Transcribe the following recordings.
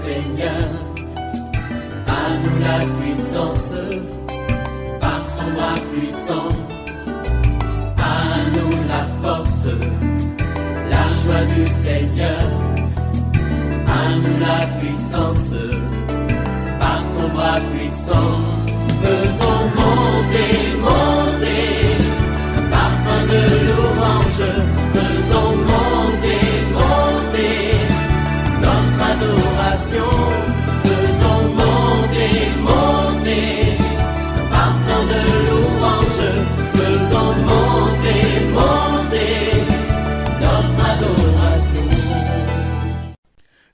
Seigneur. À nous la puissance, par son bras puissant. À nous la force, la joie du Seigneur. À nous la puissance, par son bras puissant. Faisons monter, monter, un parfum de louange. Faisons monter, monter, notre adoration. Faisons monter, monter, un parfum de louange. Faisons monter, monter, notre adoration.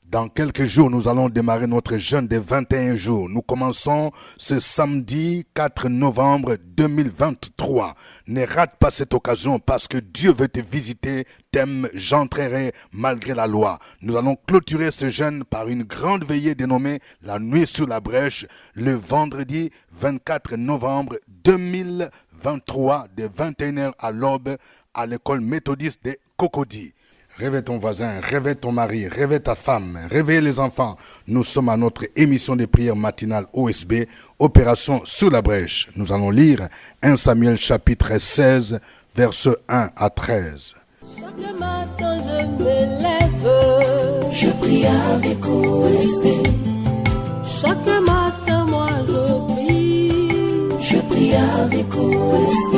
Dans quelques jours, nous allons démarrer notre jeûne des 21 jours. Nous commençons ce samedi 4 novembre 2023. Ne rate pas cette occasion parce que Dieu veut te visiter. T'aimes, j'entrerai malgré la loi. Nous allons clôturer ce jeûne par une grande veillée dénommée la nuit sur la brèche le vendredi 24 novembre 2023 de 21h à l'aube à l'école méthodiste de Cocody. Réveille ton voisin, réveille ton mari, réveille ta femme, réveille les enfants. Nous sommes à notre émission de prière matinale OSB, Opération sur la brèche. Nous allons lire 1 Samuel chapitre 16, versets 1 à 13. Chaque matin je me lève, je prie avec OSB. Chaque matin moi je prie avec OSB.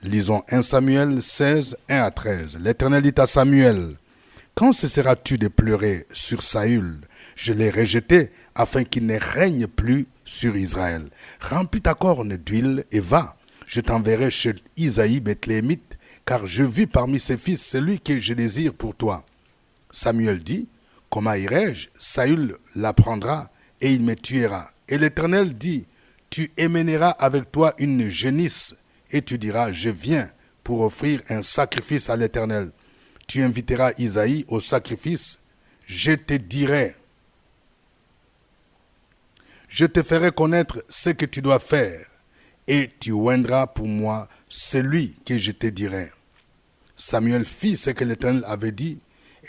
Lisons 1 Samuel 16, 1 à 13. L'Éternel dit à Samuel, « Quand cesseras-tu de pleurer sur Saül? Je l'ai rejeté afin qu'il ne règne plus sur Israël. Remplis ta corne d'huile et va. Je t'enverrai chez Isaïe Bethléemite, car je vis parmi ses fils celui que je désire pour toi. » Samuel dit, « Comment irai-je? Saül l'apprendra et il me tuera. » Et l'Éternel dit, « Tu émèneras avec toi une génisse. Et tu diras, je viens pour offrir un sacrifice à l'Éternel. Tu inviteras Isaïe au sacrifice. Je te dirai, je te ferai connaître ce que tu dois faire. Et tu oindras pour moi celui que je te dirai. Samuel fit ce que l'Éternel avait dit.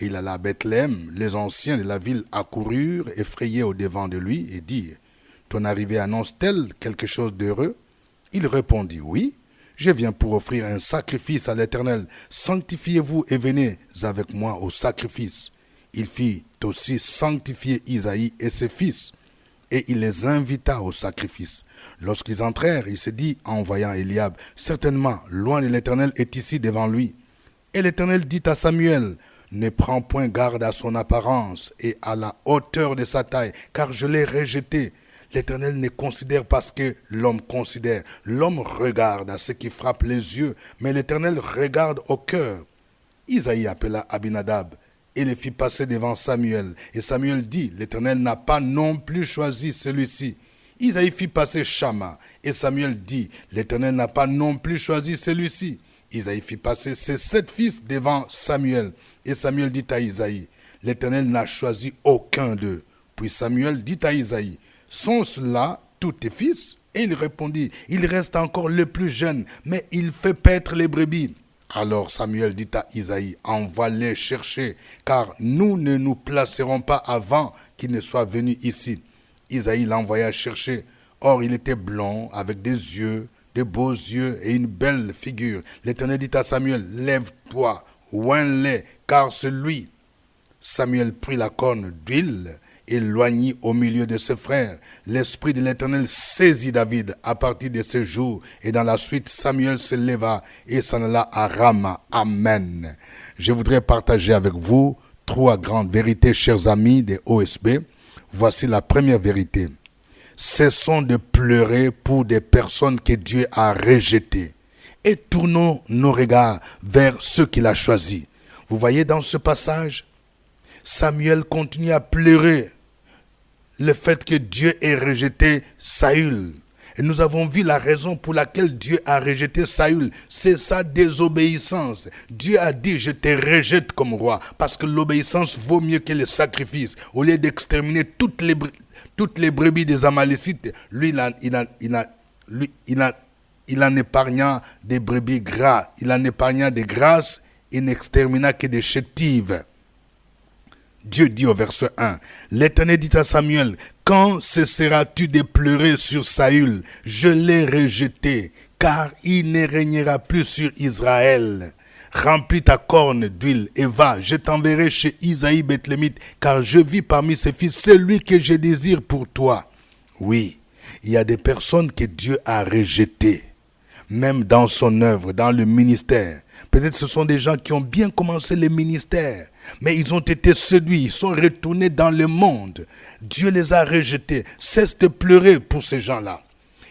Et il alla à Bethléem. Les anciens de la ville accoururent, effrayés au-devant de lui, et dirent, ton arrivée annonce-t-elle quelque chose d'heureux? Il répondit, oui. Je viens pour offrir un sacrifice à l'Éternel. Sanctifiez-vous et venez avec moi au sacrifice. Il fit aussi sanctifier Isaïe et ses fils, et il les invita au sacrifice. Lorsqu'ils entrèrent, il se dit en voyant Eliab, certainement, loin de l'Éternel est ici devant lui. Et l'Éternel dit à Samuel, ne prends point garde à son apparence et à la hauteur de sa taille, car je l'ai rejeté. L'Éternel ne considère pas ce que l'homme considère. L'homme regarde à ce qui frappe les yeux, mais l'Éternel regarde au cœur. Isaïe appela Abinadab et le fit passer devant Samuel. Et Samuel dit, l'Éternel n'a pas non plus choisi celui-ci. Isaïe fit passer Shama. Et Samuel dit, l'Éternel n'a pas non plus choisi celui-ci. Isaïe fit passer ses 7 fils devant Samuel. Et Samuel dit à Isaïe, l'Éternel n'a choisi aucun d'eux. Puis Samuel dit à Isaïe, sont-ce là tous tes fils? Et il répondit, il reste encore le plus jeune, mais il fait paître les brebis. Alors Samuel dit à Isaïe, envoie-les chercher, car nous ne nous placerons pas avant qu'il ne soit venu ici. Isaïe l'envoya chercher. Or il était blond, avec des yeux, de beaux yeux et une belle figure. L'Éternel dit à Samuel, lève-toi, oins-les, car c'est lui. Samuel prit la corne d'huile, éloigné au milieu de ses frères. L'Esprit de l'Éternel saisit David à partir de ce jour. Et dans la suite, Samuel se leva et s'en alla à Rama. Amen. Je voudrais partager avec vous 3 grandes vérités, chers amis de OSB. Voici la première vérité. Cessons de pleurer pour des personnes que Dieu a rejetées. Et tournons nos regards vers ceux qu'il a choisis. Vous voyez dans ce passage, Samuel continue à pleurer le fait que Dieu ait rejeté Saül. Et nous avons vu la raison pour laquelle Dieu a rejeté Saül. C'est sa désobéissance. Dieu a dit, je te rejette comme roi. Parce que l'obéissance vaut mieux que le sacrifice. Au lieu d'exterminer toutes les brebis des Amalécites, lui, il en épargna des brebis gras. Il en épargna des grasses. Il n'extermina que des chétives. Dieu dit au verset 1, l'Éternel dit à Samuel, quand cesseras-tu de pleurer sur Saül? Je l'ai rejeté, car il ne régnera plus sur Israël. Remplis ta corne d'huile et va, je t'enverrai chez Isaïe Bethlémite, car je vis parmi ses fils celui que je désire pour toi. Oui, il y a des personnes que Dieu a rejetées, même dans son œuvre, dans le ministère. Peut-être ce sont des gens qui ont bien commencé le ministère, mais ils ont été séduits, ils sont retournés dans le monde. Dieu les a rejetés. Cesse de pleurer pour ces gens-là.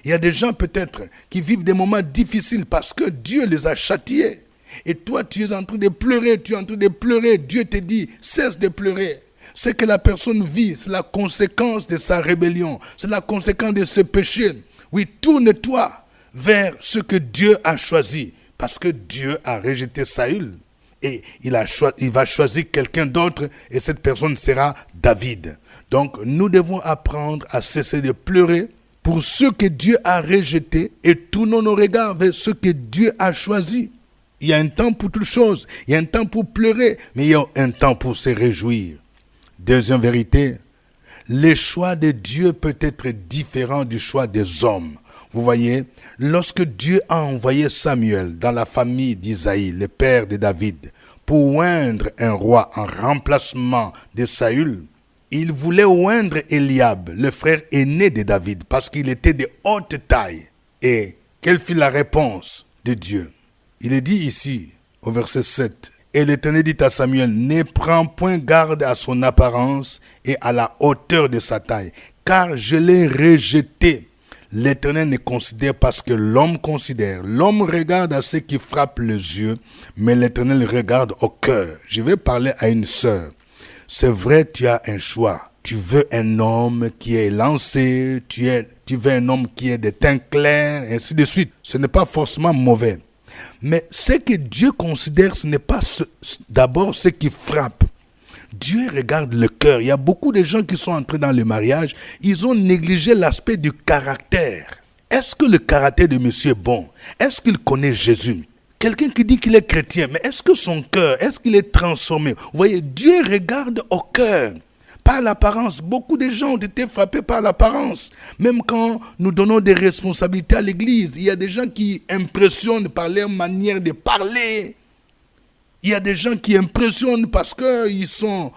Il y a des gens peut-être qui vivent des moments difficiles parce que Dieu les a châtiés. Et toi, tu es en train de pleurer, tu es en train de pleurer. Dieu te dit, cesse de pleurer. Ce que la personne vit, c'est la conséquence de sa rébellion. C'est la conséquence de ses péchés. Oui, tourne-toi vers ce que Dieu a choisi. Parce que Dieu a rejeté Saül. Et il va choisir quelqu'un d'autre. Et cette personne sera David. Donc, nous devons apprendre à cesser de pleurer pour ce que Dieu a rejeté. Et tournons nos regards vers ce que Dieu a choisi. Il y a un temps pour toutes choses. Il y a un temps pour pleurer. Mais il y a un temps pour se réjouir. Deuxième vérité, le choix de Dieu peut être différent du choix des hommes. Vous voyez, lorsque Dieu a envoyé Samuel dans la famille d'Isaïe, le père de David, pour oindre un roi en remplacement de Saül, il voulait oindre Eliab, le frère aîné de David, parce qu'il était de haute taille. Et quelle fut la réponse de Dieu? Il est dit ici, au verset 7, « Et l'Éternel dit à Samuel, ne prends point garde à son apparence et à la hauteur de sa taille, car je l'ai rejeté. » L'Éternel ne considère pas ce que l'homme considère. L'homme regarde à ce qui frappe les yeux, mais l'Éternel regarde au cœur. Je vais parler à une sœur. C'est vrai, tu as un choix. Tu veux un homme qui est lancé, tu veux un homme qui est de teint clair, et ainsi de suite. Ce n'est pas forcément mauvais. Mais ce que Dieu considère, ce n'est pas d'abord ce qui frappe. Dieu regarde le cœur. Il y a beaucoup de gens qui sont entrés dans le mariage, ils ont négligé l'aspect du caractère. Est-ce que le caractère de monsieur est bon? Est-ce qu'il connaît Jésus? Quelqu'un qui dit qu'il est chrétien, mais est-ce que son cœur, est-ce qu'il est transformé? Vous voyez, Dieu regarde au cœur. Par l'apparence, beaucoup de gens ont été frappés par l'apparence. Même quand nous donnons des responsabilités à l'église, il y a des gens qui impressionnent par leur manière de parler. Il y a des gens qui impressionnent parce qu'ils sont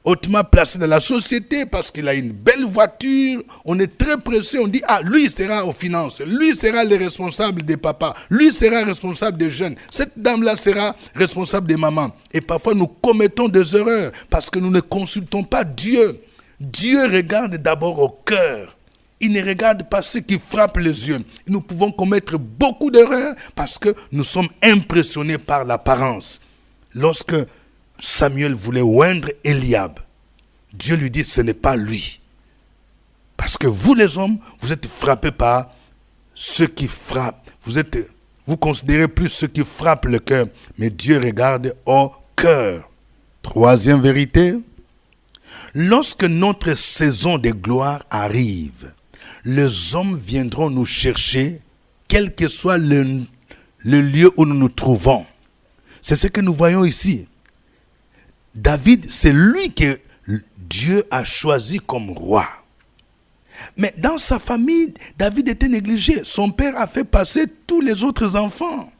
hautement placés dans la société, parce qu'il a une belle voiture. On est très pressé, on dit, ah, lui sera aux finances, lui sera le responsable des papas, lui sera responsable des jeunes, cette dame-là sera responsable des mamans. Et parfois nous commettons des erreurs parce que nous ne consultons pas Dieu. Dieu regarde d'abord au cœur. Il ne regarde pas ce qui frappe les yeux. Nous pouvons commettre beaucoup d'erreurs parce que nous sommes impressionnés par l'apparence. Lorsque Samuel voulait oindre Eliab, Dieu lui dit, ce n'est pas lui. Parce que vous les hommes, vous êtes frappés par ce qui frappe. Vous considérez plus ce qui frappe le cœur, mais Dieu regarde au cœur. Troisième vérité, lorsque notre saison de gloire arrive, les hommes viendront nous chercher, quel que soit le lieu où nous nous trouvons. C'est ce que nous voyons ici. David, c'est lui que Dieu a choisi comme roi. Mais dans sa famille, David était négligé. Son père a fait passer tous les autres enfants.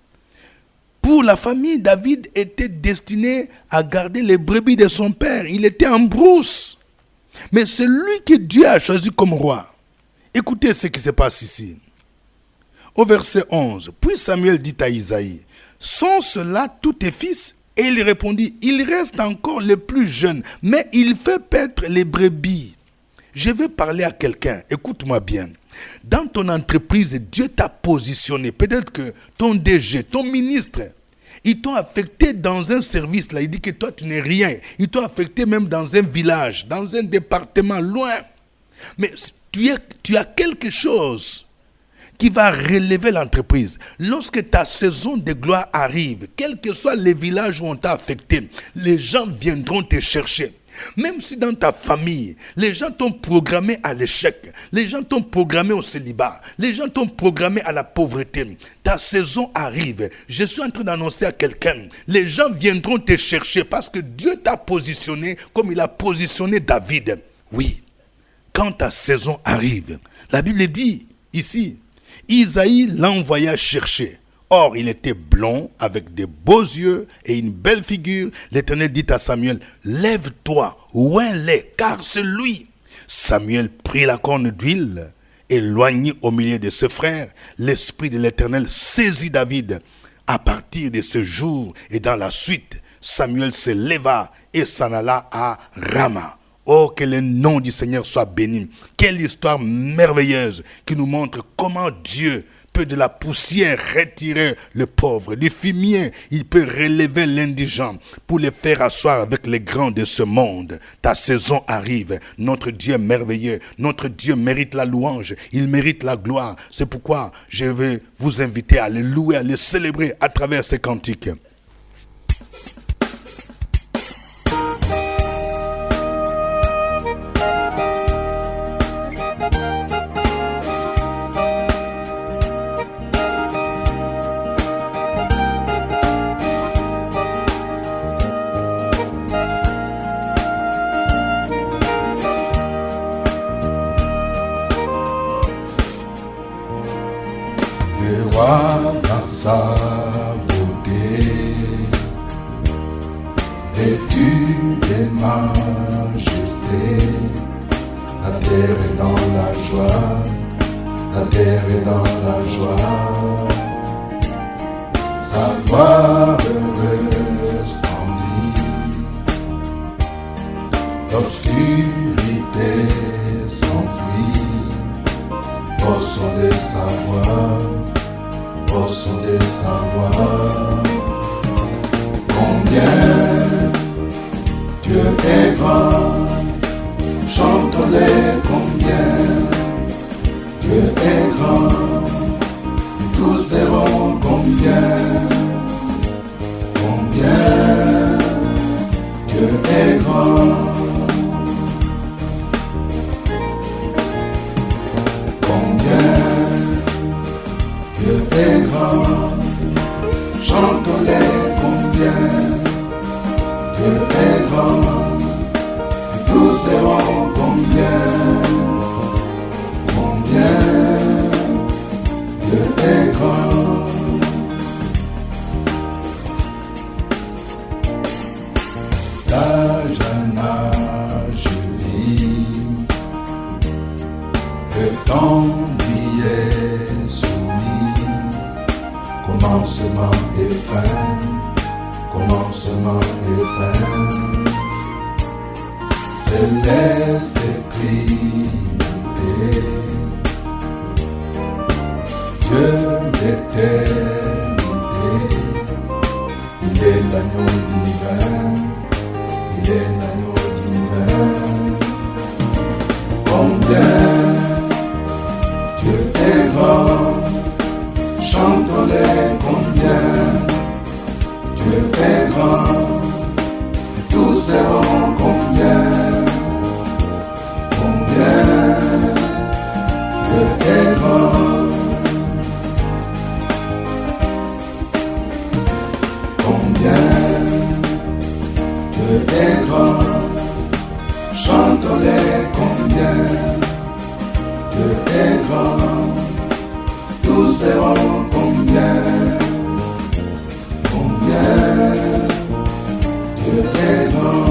Pour la famille, David était destiné à garder les brebis de son père. Il était en brousse. Mais c'est lui que Dieu a choisi comme roi. Écoutez ce qui se passe ici. Au verset 11, puis Samuel dit à Isaïe, « Sont ceux-là tous tes fils ?» Et il répondit, « Il reste encore le plus jeune, mais il fait paître les brebis. » Je vais parler à quelqu'un, écoute-moi bien. Dans ton entreprise, Dieu t'a positionné. Peut-être que ton DG, ton ministre, ils t'ont affecté dans un service. Là, il dit que toi, tu n'es rien. Ils t'ont affecté même dans un village, dans un département loin. Mais tu as quelque chose. qui va relever l'entreprise. Lorsque ta saison de gloire arrive, quels que soient les villages où on t'a affecté, les gens viendront te chercher. Même si dans ta famille, les gens t'ont programmé à l'échec, les gens t'ont programmé au célibat, les gens t'ont programmé à la pauvreté, ta saison arrive. Je suis en train d'annoncer à quelqu'un, les gens viendront te chercher parce que Dieu t'a positionné comme il a positionné David. Oui, quand ta saison arrive, la Bible dit ici, Isaïe l'envoya chercher. Or, il était blond, avec de beaux yeux et une belle figure. L'Éternel dit à Samuel, lève-toi, oins-les, car c'est lui. Samuel prit la corne d'huile, éloigné au milieu de ses frères. L'Esprit de l'Éternel saisit David. À partir de ce jour et dans la suite, Samuel se leva et s'en alla à Rama. Oh, que le nom du Seigneur soit béni. Quelle histoire merveilleuse qui nous montre comment Dieu peut de la poussière retirer le pauvre. Du fumier, il peut relever l'indigent pour les faire asseoir avec les grands de ce monde. Ta saison arrive. Notre Dieu est merveilleux. Notre Dieu mérite la louange. Il mérite la gloire. C'est pourquoi je vais vous inviter à le louer, à le célébrer à travers ces cantiques. Dans sa beauté, vêtu de majesté, la terre est dans la joie, la terre est dans la joie, sa gloire resplendit, l'obscurité s'enfuit, au son de sa voix. Au son de sa voix, combien Dieu est grand, chantons-les combien Dieu est grand, et tous verront combien Dieu est grand. Dieu est grand, chantons-les combien Dieu est grand, et tous verront combien Dieu est grand. D'âge en âge vis, le temps brillait. Commencement et fin, commencement et fin, céleste Trinité, Dieu d'éternité, il est l'agneau divin, il est l'agneau divin, combien Dieu est grand. Chantons-les combien Dieu est grand, et tous verront combien Dieu est grand, combien Dieu est grand, chantons-les combien Dieu est grand, tous verront combien Dieu est grand.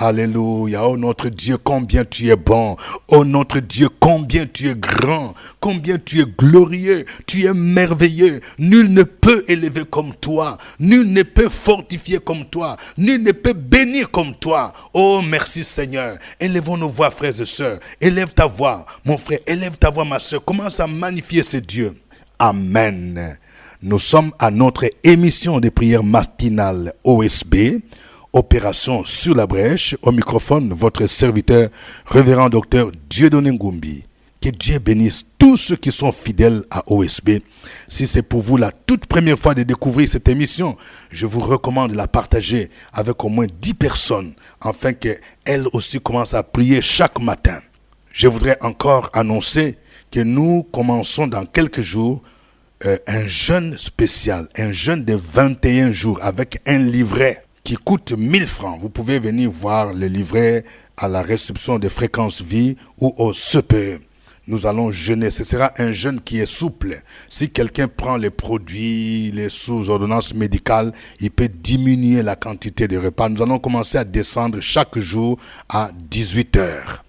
Alléluia. Oh notre Dieu, combien tu es bon. Oh notre Dieu, combien tu es grand. Combien tu es glorieux. Tu es merveilleux. Nul ne peut élever comme toi. Nul ne peut fortifier comme toi. Nul ne peut bénir comme toi. Oh merci Seigneur. Élevons nos voix, frères et sœurs. Élève ta voix, mon frère. Élève ta voix, ma sœur. Commence à magnifier ce Dieu. Amen. Nous sommes à notre émission de prière matinale OSB. Opération sur la brèche, au microphone, votre serviteur, révérend docteur Dieudonné Ngumbi. Que Dieu bénisse tous ceux qui sont fidèles à OSB. Si c'est pour vous la toute première fois de découvrir cette émission, je vous recommande de la partager avec au moins 10 personnes, afin qu'elles aussi commencent à prier chaque matin. Je voudrais encore annoncer que nous commençons dans quelques jours un jeûne spécial, un jeûne de 21 jours avec un livret qui coûte 1000 francs. Vous pouvez venir voir le livret à la réception de Fréquence Vie ou au CPE. Nous allons jeûner. Ce sera un jeûne qui est souple. Si quelqu'un prend les produits, les sous-ordonnances médicales, il peut diminuer la quantité de repas. Nous allons commencer à descendre chaque jour à 18 heures.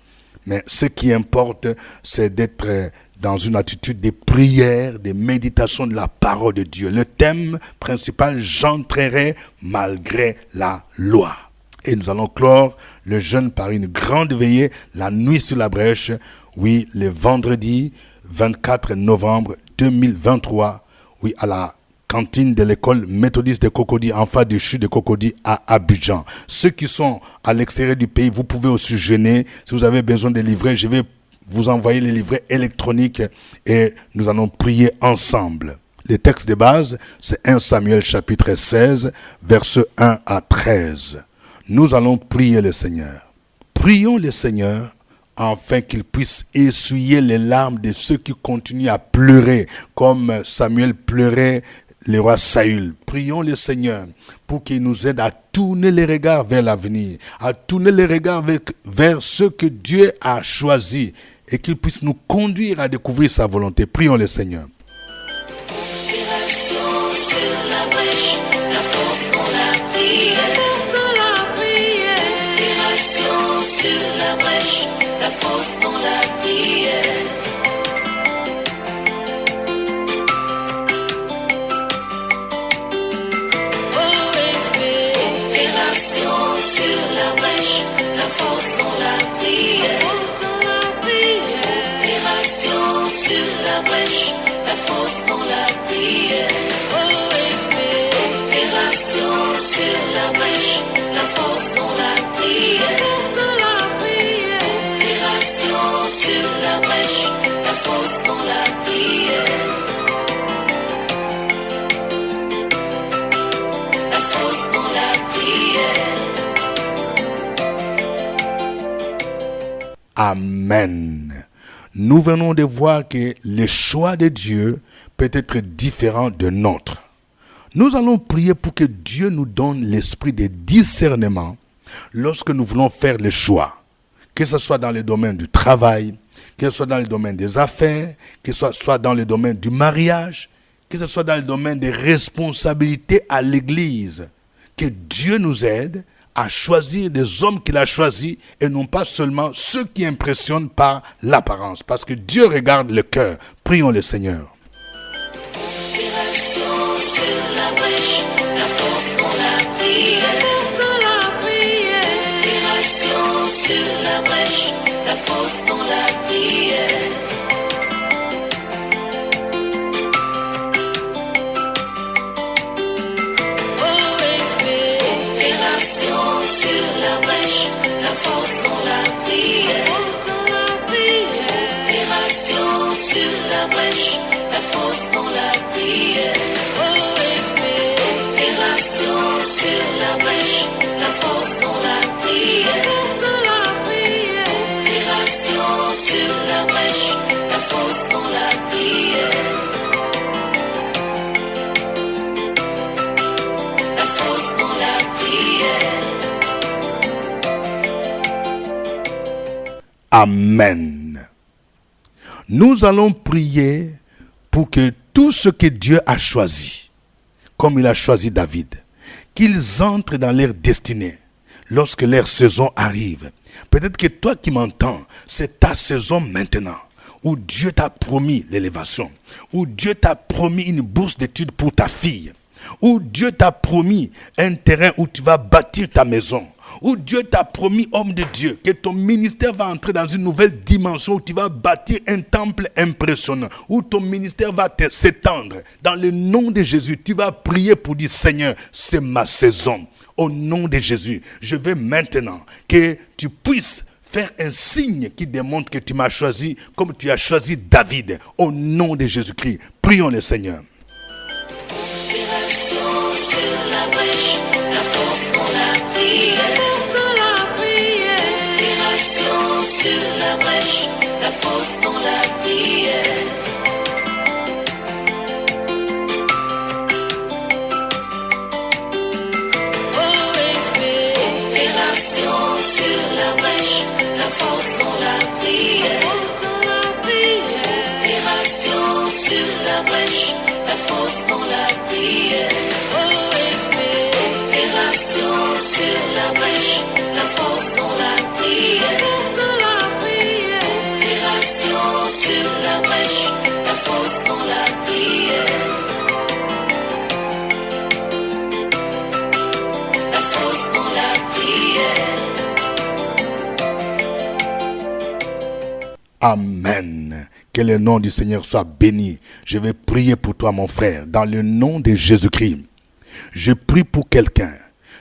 Mais ce qui importe, c'est d'être dans une attitude de prière, de méditation de la parole de Dieu. Le thème principal, j'entrerai malgré la loi. Et nous allons clore le jeûne par une grande veillée, la nuit sur la brèche, oui, le vendredi 24 novembre 2023, oui, à la cantine de l'école méthodiste de Cocody, en face du CHU de Cocody à Abidjan. Ceux qui sont à l'extérieur du pays, vous pouvez aussi jeûner. Si vous avez besoin de livrets, je vais vous envoyer les livrets électroniques et nous allons prier ensemble. Le texte de base, c'est 1 Samuel chapitre 16, versets 1 à 13. Nous allons prier le Seigneur. Prions le Seigneur afin qu'il puisse essuyer les larmes de ceux qui continuent à pleurer, comme Samuel pleurait le roi Saül. Prions le Seigneur pour qu'il nous aide à tourner les regards vers l'avenir, à tourner les regards vers ce que Dieu a choisi et qu'il puisse nous conduire à découvrir sa volonté. Prions le Seigneur. Opération sur la brèche, la force dans la prière. Opération sur la brèche, la force dans la prière. Sur la brèche, la force dans la prière. Opération sur la brèche, la force dans la prière. Opération sur la brèche, la force dans la prière. Opération sur la brèche, la force dans la prière. La force dans la prière. Amen. Nous venons de voir que le choix de Dieu peut être différent de notre. Nous allons prier pour que Dieu nous donne l'esprit de discernement lorsque nous voulons faire le choix. Que ce soit dans le domaine du travail, que ce soit dans le domaine des affaires, que ce soit dans le domaine du mariage, que ce soit dans le domaine des responsabilités à l'église. Que Dieu nous aide à choisir des hommes qu'il a choisis et non pas seulement ceux qui impressionnent par l'apparence. Parce que Dieu regarde le cœur. Prions le Seigneur. Opération sur la brèche, la force dans la prière. Opération sur la brèche, la force dans la prière. Sur la brèche, la force dans la prière. Opération sur la brèche, la force dans la prière. Opération sur la brèche, la force dans la prière. Opération sur la brèche, la force dans la prière. La force dans la prière. Amen. Nous allons prier pour que tout ce que Dieu a choisi, comme il a choisi David, qu'ils entrent dans leur destinée. lorsque leur saison arrive. Peut-être que toi qui m'entends, c'est ta saison maintenant, où Dieu t'a promis l'élévation, où Dieu t'a promis une bourse d'études pour ta fille, où Dieu t'a promis un terrain où tu vas bâtir ta maison, où Dieu t'a promis, homme de Dieu, que ton ministère va entrer dans une nouvelle dimension, où tu vas bâtir un temple impressionnant, où ton ministère va s'étendre. Dans le nom de Jésus, tu vas prier pour dire, Seigneur, c'est ma saison. Au nom de Jésus, je veux maintenant que tu puisses faire un signe qui démontre que tu m'as choisi comme tu as choisi David. Au nom de Jésus-Christ, prions le Seigneur. Opération sur la brèche, la force dans la prière. Opération sur la brèche, la force dans la prière. Opération sur la brèche, la force dans la prière. Opération sur la brèche, la force dans la prière. Opération sur la brèche, la force dans la prière. Opération sur la brèche, la force dans la prière. La force dans la prière. Amen. Que le nom du Seigneur soit béni. Je vais prier pour toi, mon frère, dans le nom de Jésus-Christ. Je prie pour quelqu'un.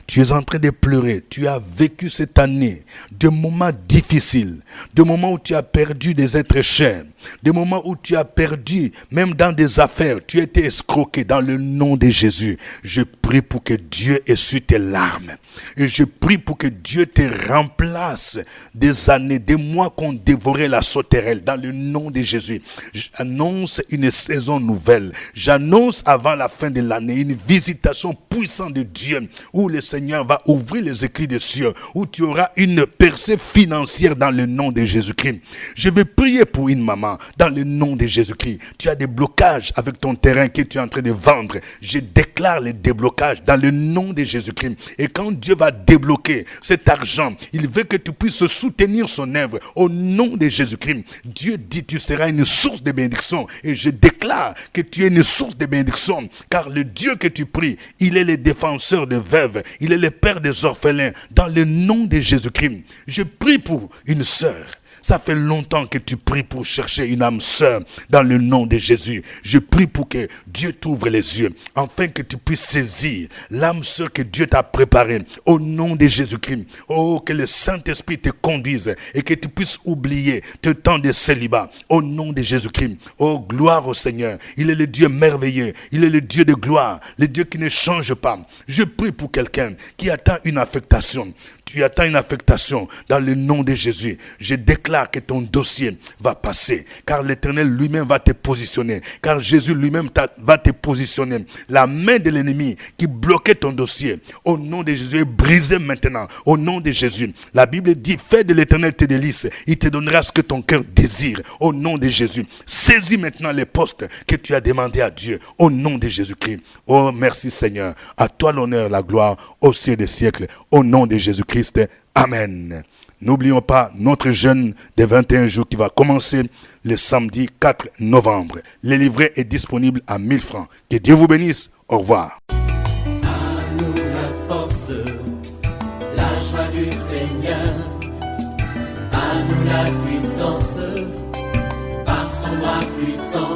Tu es en train de pleurer. Tu as vécu cette année de moments difficiles, de moments où tu as perdu des êtres chers, des moments où tu as perdu, même dans des affaires, tu as été escroqué. Dans le nom de Jésus, je prie pour que Dieu essuie tes larmes. Et je prie pour que Dieu te remplace des années, des mois qu'on dévorait la sauterelle. Dans le nom de Jésus, j'annonce une saison nouvelle. J'annonce avant la fin de l'année une visitation puissante de Dieu, où le Seigneur va ouvrir les écrits des cieux, où tu auras une percée financière dans le nom de Jésus-Christ. Je vais prier pour une maman. Dans le nom de Jésus-Christ, tu as des blocages avec ton terrain que tu es en train de vendre. Je déclare les déblocages dans le nom de Jésus-Christ. Et quand Dieu va débloquer cet argent, il veut que tu puisses soutenir son œuvre. Au nom de Jésus-Christ, Dieu dit tu seras une source de bénédiction. Et je déclare que tu es une source de bénédiction. Car le Dieu que tu pries, il est le défenseur des veuves. Il est le père des orphelins. Dans le nom de Jésus-Christ, je prie pour une sœur. Ça fait longtemps que tu pries pour chercher une âme sœur. Dans le nom de Jésus, je prie pour que Dieu t'ouvre les yeux, afin que tu puisses saisir l'âme sœur que Dieu t'a préparée. Au nom de Jésus-Christ, oh, que le Saint-Esprit te conduise et que tu puisses oublier tes temps de célibat. Au nom de Jésus-Christ, oh, gloire au Seigneur. Il est le Dieu merveilleux, il est le Dieu de gloire, le Dieu qui ne change pas. Je prie pour quelqu'un qui attend une affectation. Tu attends une affectation dans le nom de Jésus. Je déclare que ton dossier va passer, car l'Éternel lui-même va te positionner, car Jésus lui-même va te positionner. La main de l'ennemi qui bloquait ton dossier, au nom de Jésus, est brisée maintenant, au nom de Jésus. La Bible dit, fais de l'Éternel tes délices, il te donnera ce que ton cœur désire, au nom de Jésus. Saisis maintenant les postes que tu as demandé à Dieu, au nom de Jésus-Christ. Oh, merci Seigneur, à toi l'honneur, la gloire, au ciel des siècles, au nom de Jésus-Christ. Amen. N'oublions pas notre jeûne des 21 jours qui va commencer le samedi 4 novembre. Le livret est disponible à 1000 francs. Que Dieu vous bénisse. Au revoir. À nous la force, la joie du Seigneur. À nous la puissance, par son bras puissant.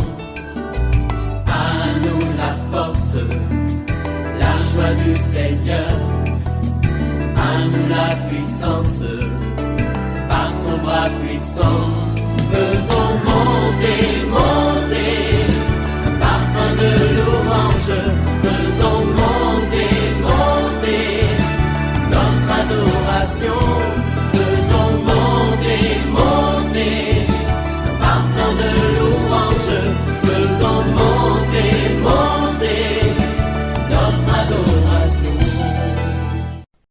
À nous la force.